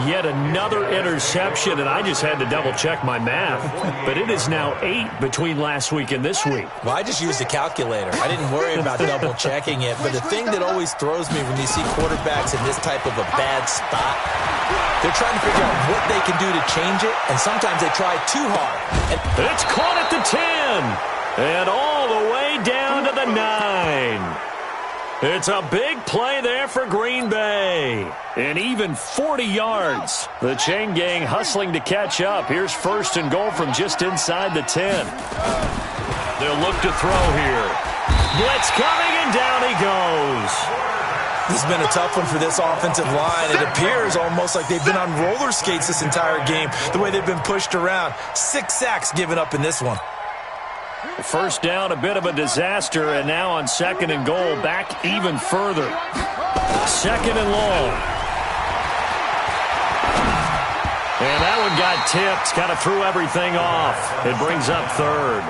Yet another interception, and I just had to double-check my math. But it is now 8 between last week and this week. Well, I just used a calculator. I didn't worry about double-checking it. But the thing that always throws me when you see quarterbacks in this type of a bad spot, they're trying to figure out what they can do to change it, and sometimes they try too hard. And it's caught at the 10, and all the way down to the 9. It's a big play there for Green Bay. And even 40 yards. The chain gang hustling to catch up. Here's 1st and goal from just inside the 10. They'll look to throw here. Blitz coming, and down he goes. This has been a tough one for this offensive line. It appears almost like they've been on roller skates this entire game, the way they've been pushed around. 6 sacks given up in this one. 1st down, a bit of a disaster, and now on 2nd and goal, back even further. 2nd and long. And that one got tipped, kind of threw everything off. It brings up 3rd.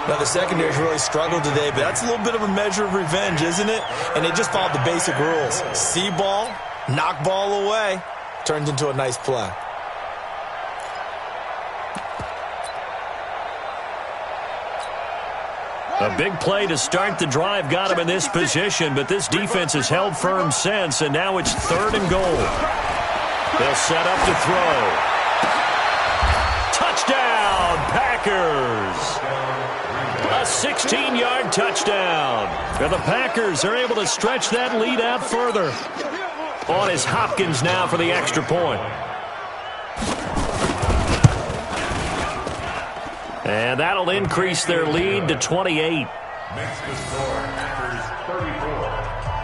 Now, the secondary's really struggled today, but that's a little bit of a measure of revenge, isn't it? And they just followed the basic rules. See ball, knock ball away, turns into a nice play. A big play to start the drive got him in this position, but this defense has held firm since, and now it's 3rd and goal. They'll set up to throw. Touchdown, Packers! A 16-yard touchdown. And the Packers are able to stretch that lead out further. On is Hopkins now for the extra point. And that'll increase their lead to 28. Makes the score Packers 34,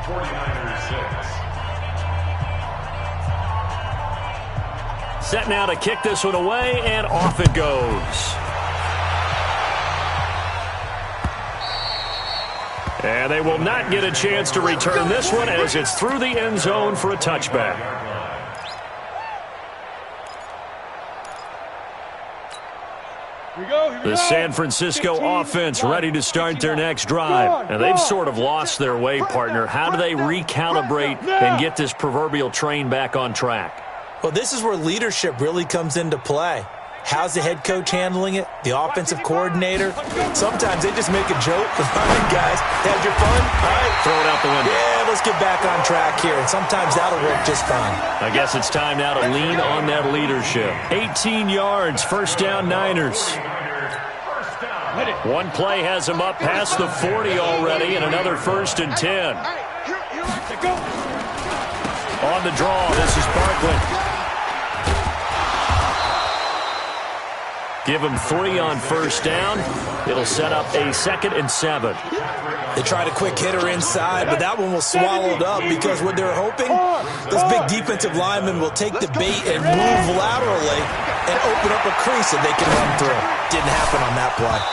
49ers 6. Set now to kick this one away, and off it goes. And they will not get a chance to return this one as it's through the end zone for a touchback. The San Francisco offense ready to start their next drive. And they've sort of lost their way, partner. How do they recalibrate and get this proverbial train back on track? Well, this is where leadership really comes into play. How's the head coach handling it? The offensive coordinator? Sometimes they just make a joke. All right, guys, had your fun? All right. Throw it out the window. Yeah, let's get back on track here. And sometimes that'll work just fine. I guess it's time now to lean on that leadership. 18 yards, 1st down Niners. One play has him up past the 40 already, and another 1st and 10. On the draw, this is Barkley. Give him 3 on first down. It'll set up a 2nd and 7. They tried a quick hitter inside, but that one was swallowed up because what they're hoping, those big defensive linemen will take the bait and move laterally and open up a crease that they can run through. Didn't happen on that play.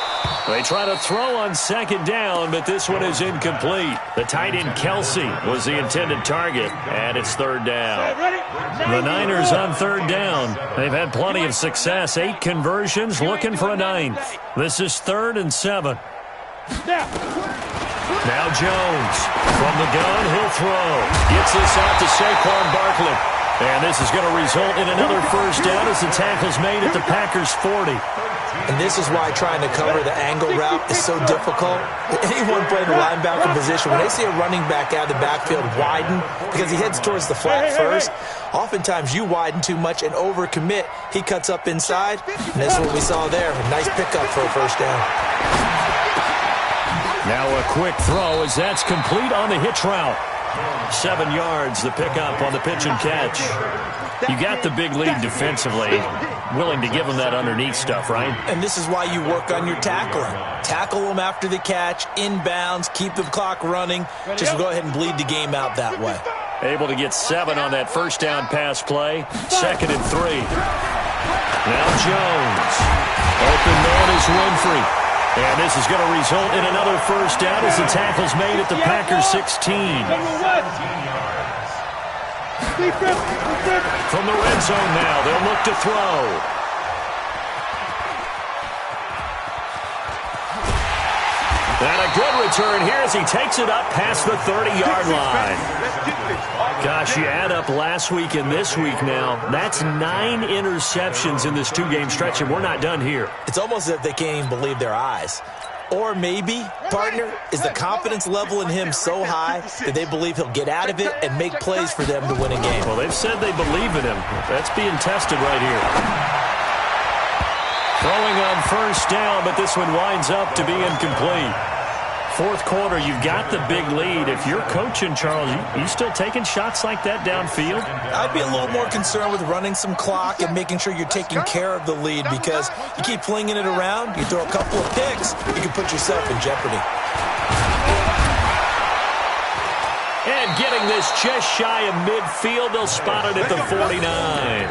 They try to throw on 2nd down, but this one is incomplete. The tight end Kelsey was the intended target, and it's 3rd down. The Niners on 3rd down. They've had plenty of success. 8 conversions, looking for a 9th. This is 3rd and 7. Now Jones. From the gun, he'll throw. Gets this out to Saquon Barkley. And this is going to result in another first down as the tackle's made at the Packers' 40. And this is why trying to cover the angle route is so difficult. Anyone playing the linebacker position, when they see a running back out of the backfield widen because he heads towards the flat first, oftentimes you widen too much and overcommit. He cuts up inside, and that's what we saw there. A nice pickup for a first down. Now a quick throw as that's complete on the hitch route. 7 yards, the pickup on the pitch and catch. You got the big lead defensively. Willing to give them that underneath stuff, right? And this is why you work on your tackling. Tackle them after the catch, inbounds, keep the clock running. Just go ahead and bleed the game out that way. Able to get 7 on that first down pass play. 2nd and 3. Now Jones. Open man is Winfrey. And this is going to result in another first down as the tackle's made at the Packers' 16. From the red zone now, they'll look to throw. And a good return here as he takes it up past the 30-yard line. Gosh, you add up last week and this week now, that's 9 interceptions in this 2-game stretch, and we're not done here. It's almost as if they can't even believe their eyes. Or maybe, partner, is the confidence level in him so high that they believe he'll get out of it and make plays for them to win a game. Well, they've said they believe in him. That's being tested right here. Throwing on first down, but this one winds up to be incomplete. 4th quarter, you've got the big lead. If you're coaching, Charles, you still taking shots like that downfield? I'd be a little more concerned with running some clock and making sure you're taking care of the lead because you keep flinging it around, you throw a couple of picks, you can put yourself in jeopardy. And getting this just shy of midfield, they'll spot it at the 49.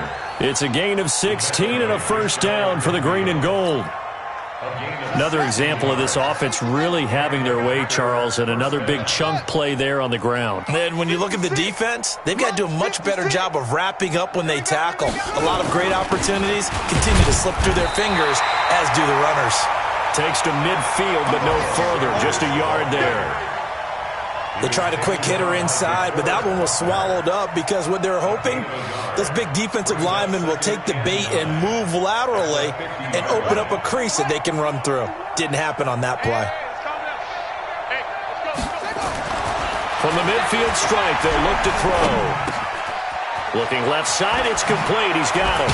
It's a gain of 16 and a first down for the green and gold. Another example of this offense really having their way, Charles, and another big chunk play there on the ground. And when you look at the defense, they've got to do a much better job of wrapping up when they tackle. A lot of great opportunities continue to slip through their fingers, as do the runners. Takes to midfield, but no further, just a yard there. They tried a quick hitter inside, but that one was swallowed up because what they're hoping, those big defensive linemen will take the bait and move laterally and open up a crease that they can run through. Didn't happen on that play. From the midfield strike, they'll look to throw. Looking left side, it's complete. He's got him.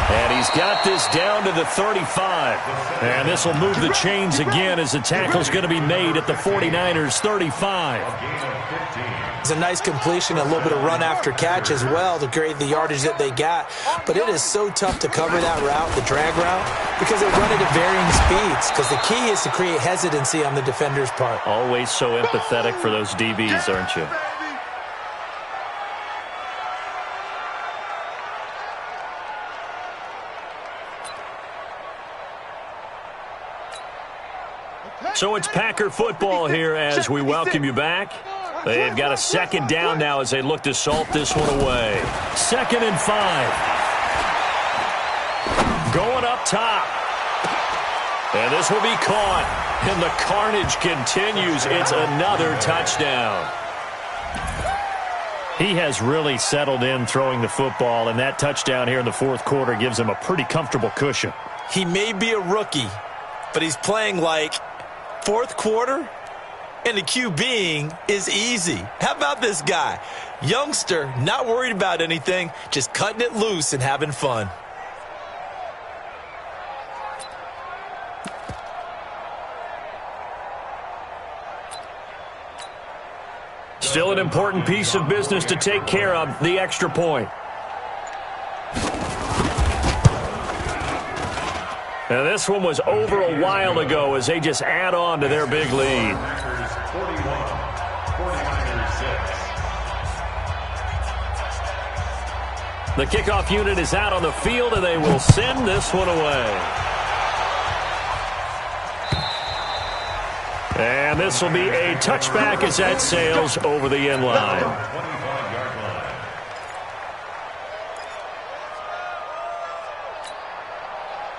And he's got this down to the 35. And this will move the chains again as the tackle's going to be made at the 49ers' 35. It's a nice completion, a little bit of run after catch as well to create the yardage that they got. But it is so tough to cover that route, the drag route, because they run it at varying speeds. Because the key is to create hesitancy on the defender's part. Always so empathetic for those DBs, aren't you? So it's Packer football here as we welcome you back. They've got a 2nd down now as they look to salt this one away. 2nd and 5. Going up top. And this will be caught. And the carnage continues. It's another touchdown. He has really settled in throwing the football, and that touchdown here in the 4th quarter gives him a pretty comfortable cushion. He may be a rookie, but he's playing like 4th quarter, and the QBing is easy. How about this guy? Youngster, not worried about anything, just cutting it loose and having fun. Still an important piece of business to take care of, the extra point. Now, this one was over a while ago as they just add on to their big lead. Packers 41, 49ers 6. The kickoff unit is out on the field, and they will send this one away. And this will be a touchback as that sails over the end line. 25-yard line.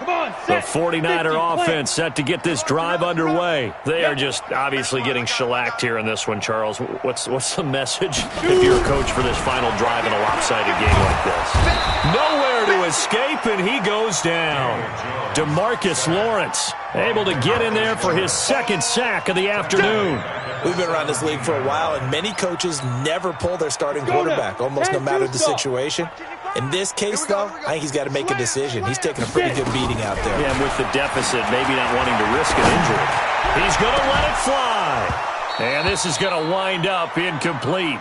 Come on, The set. 49er 50, offense set to get this drive underway. They are just obviously getting shellacked here in this one, Charles. What's the message if you're a coach for this final drive in a lopsided game like this? Nowhere to escape, and he goes down. DeMarcus Lawrence able to get in there for his second sack of the afternoon. We've been around this league for a while, and many coaches never pull their starting quarterback, almost no matter the situation. In this case, though, I think he's got to make a decision. He's taking a pretty good beating out there. Yeah, and with the deficit, maybe not wanting to risk an injury. He's going to let it fly. And this is going to wind up incomplete.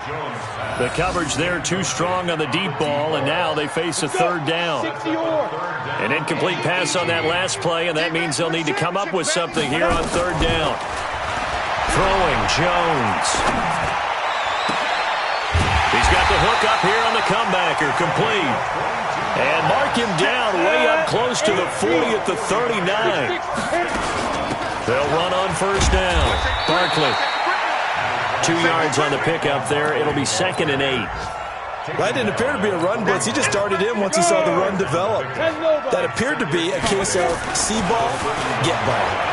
The coverage there too strong on the deep ball, and now they face a third down. An incomplete pass on that last play, and that means they'll need to come up with something here on third down. Throwing Jones. He's got the hook up here on the comebacker, complete. And mark him down way up close to the 40 at the 39. They'll run on first down. Barkley. 2 yards on the pickup there. It'll be 2nd and 8. Well, that didn't appear to be a run blitz. He just started in once he saw the run develop. That appeared to be a case of see ball, get ball.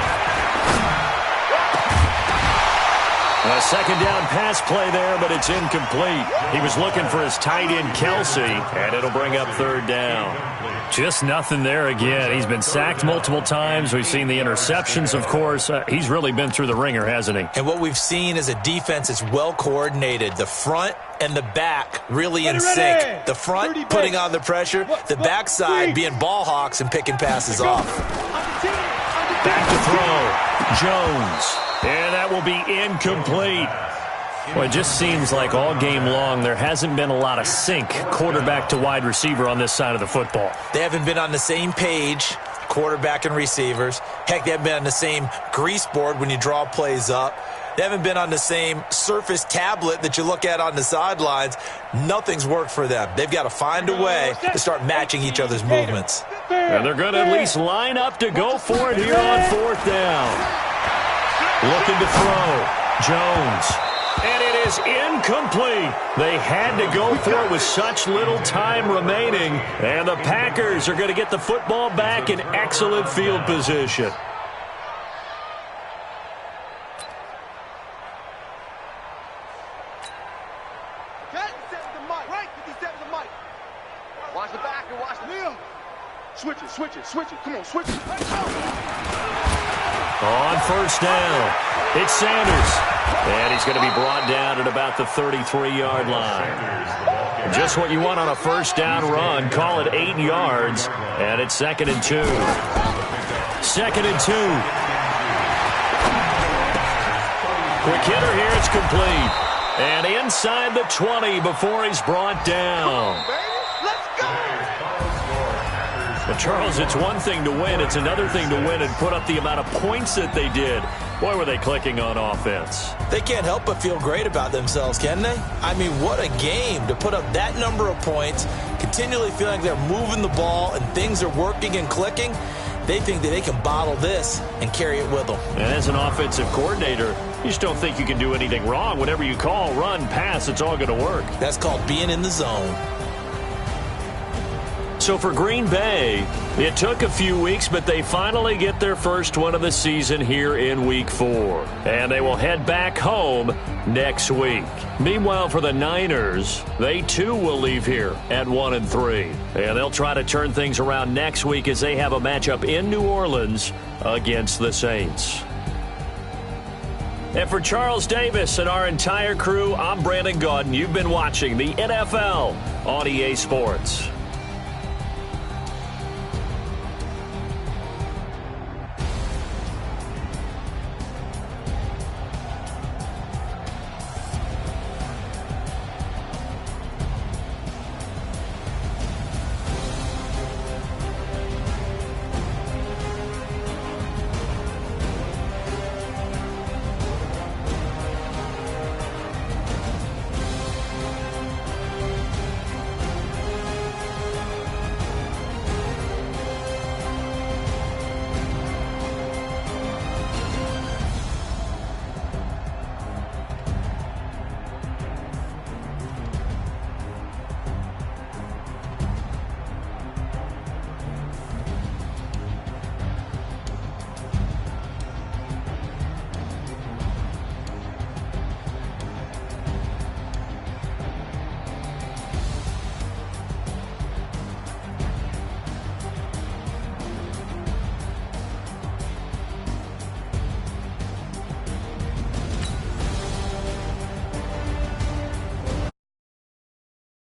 A second down pass play there, but it's incomplete. He was looking for his tight end, Kelsey, and it'll bring up third down. Just nothing there again. He's been sacked multiple times. We've seen the interceptions, of course. He's really been through the ringer, hasn't he? And what we've seen is a defense that's well coordinated. The front and the back really in sync. The front putting on the pressure, the backside being ball hawks and picking passes off. Back to throw. Jones. And that will be incomplete. Well, it just seems like all game long there hasn't been a lot of sync quarterback to wide receiver on this side of the football. They haven't been on the same page, quarterback and receivers. Heck, they haven't been on the same grease board when you draw plays up. They haven't been on the same surface tablet that you look at on the sidelines. Nothing's worked for them. They've got to find a way to start matching each other's movements. And they're going to at least line up to go for it here on fourth down. Looking to throw. Jones. And it is incomplete. They had to go for it with such little time remaining. And the Packers are going to get the football back in excellent field position. Watch the back and watch the middle. Switch it. Come on, switch it. On first down, it's Sanders. And he's going to be brought down at about the 33-yard line. Just what you want on a first down run. Call it 8 yards. And it's 2nd and 2. 2nd and 2. Quick hitter here. It's complete. And inside the 20 before he's brought down. But, Charles, it's one thing to win. It's another thing to win and put up the amount of points that they did. Boy, were they clicking on offense. They can't help but feel great about themselves, can they? I mean, what a game to put up that number of points, continually feeling they're moving the ball and things are working and clicking. They think that they can bottle this and carry it with them. And as an offensive coordinator, you just don't think you can do anything wrong. Whatever you call, run, pass, it's all going to work. That's called being in the zone. So for Green Bay, it took a few weeks, but they finally get their first one of the season here in Week 4. And they will head back home next week. Meanwhile, for the Niners, they too will leave here at 1-3. And they'll try to turn things around next week as they have a matchup in New Orleans against the Saints. And for Charles Davis and our entire crew, I'm Brandon Gaudin. You've been watching the NFL on EA Sports.